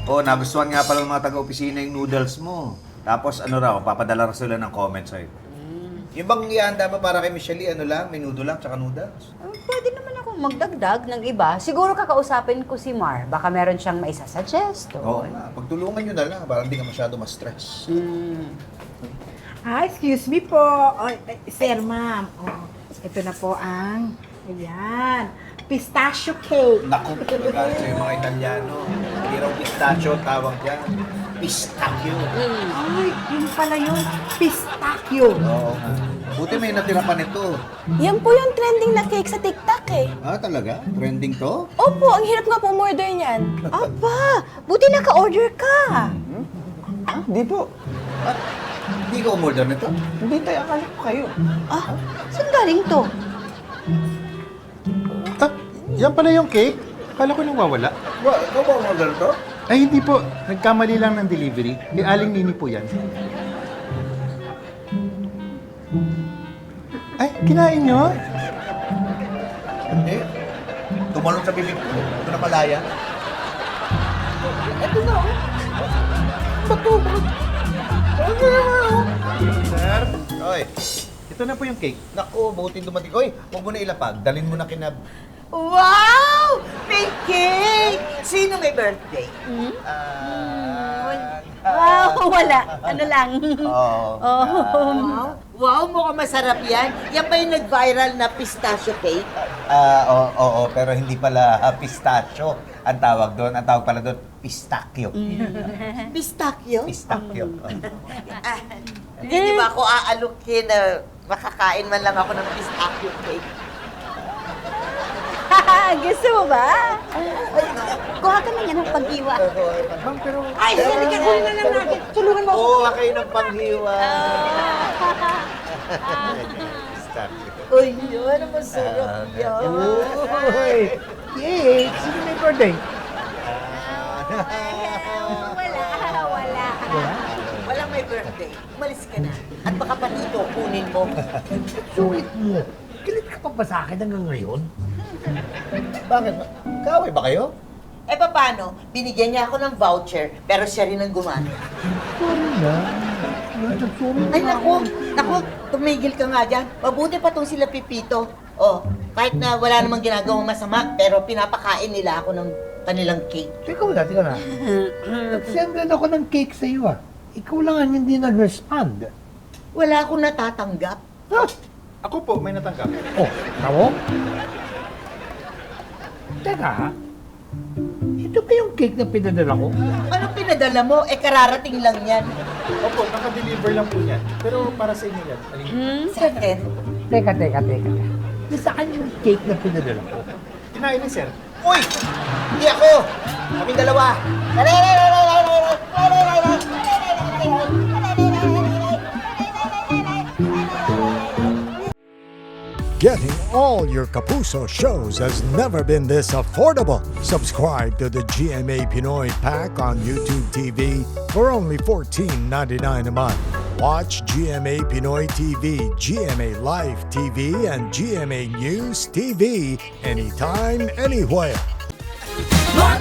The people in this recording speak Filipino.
Oh, nagustuhan nga pala ng mga taga-opisina yung noodles mo. Tapos ano raw, papadala raw sila ng comments sa'yo. Yung bang ihanda mo para kay Michelle, ano lang, may noodle lang, tsaka noodles? Pwede naman ako magdagdag ng iba. Siguro kakausapin ko si Mar. Baka meron siyang maisasuggest. Oo nga, pagtulungan nyo na lang, para hindi ka masyado ma-stress. Excuse me po. Sir, ma'am. Ito na po ang, ayan, pistachio cake. Naku, talaga sa yung mga Italiano. Hindi raw pistachio, tawag dyan. Pistachio. Ay, yun pala yun. Pistachio. Oo nga. Buti may natira pa nito. Yan po yung trending na cake sa TikTok eh. Ah, talaga? Trending to? Opo, ang hirap nga po umorder niyan. Aba, buti naka-order ka. Hindi po. Hindi ka umorder nito? Hindi tayo, akala ko kayo. Saan galing to? Yan pala yung cake. Akala ko nang wawala. Ikaw ba umorder nito? Ay, hindi po. Nagkamali lang ng delivery. Kay Aling Nini po yan. Ay, kinain nyo? Hindi. Tumalon sa bibig ko. Ito na malaya. Ito na, oh. Bato, Sir, Oy, ito na po yung cake. naku, buti dumating. Oy, huwag mo na ilapag. Dalin mo na kinab... Wow! May cake! Sino may birthday? Wow, wala. Ano lang. Oo. Wow! Wow, mukhang masarap yan. Yan ba yung nag-viral na pistachio cake? Oo, pero hindi pala pistachio ang tawag doon. Ang tawag pala doon, pistachio. Pistachio? Pistachio. Hindi ba ako aalukin na makakain man lang ako ng pistachio cake? Gusto mo ba? Kuha ka na nga ng paghiwa. Ma'am, pero... Ay, halika na lang natin. Tulungan mo ako. Oo, kayo ng panghiwa. Pistachio. Uy, yun, ang masarap yan. Uy! Cake! Sino may birthday? Wala. Walang may birthday. Umalis ka na. At baka pa dito, kunin mo. Sulit mo. Galit ka pa ba sa akin hanggang ngayon? Bakit? Kaway ba kayo? Eh, paano? Binigyan niya ako ng voucher, pero siya rin ang gumana. Sorry na. Sorry Ay, naku, tumigil ka nga dyan. Mabuti pa tong sila Pipito. Oh, kahit na wala namang ginagawang masama, pero pinapakain nila ako ng kanilang cake. Teka na. Nag-send rin ako ng cake sa iyo ah. Ikaw lang ang hindi nag-respond. Wala akong natatanggap. Ha? Ako po, may natanggap. Oh, tao? Teka ha? Ito ba yung cake na pinadala ko? Anong pinadala mo? Eh, kararating lang yan. Opo, naka-deliver lang po yan. Pero para sa inyo yan. Second, Teka. Saan yung cake na pinadala ko? Kinain ni sir. Uy! Hindi ako! Kaming dalawa! Getting all your Kapuso shows has never been this affordable. Subscribe to the GMA Pinoy Pack on YouTube TV for only $14.99 a month. Watch GMA Pinoy TV, GMA Live TV, and GMA News TV anytime, anywhere. More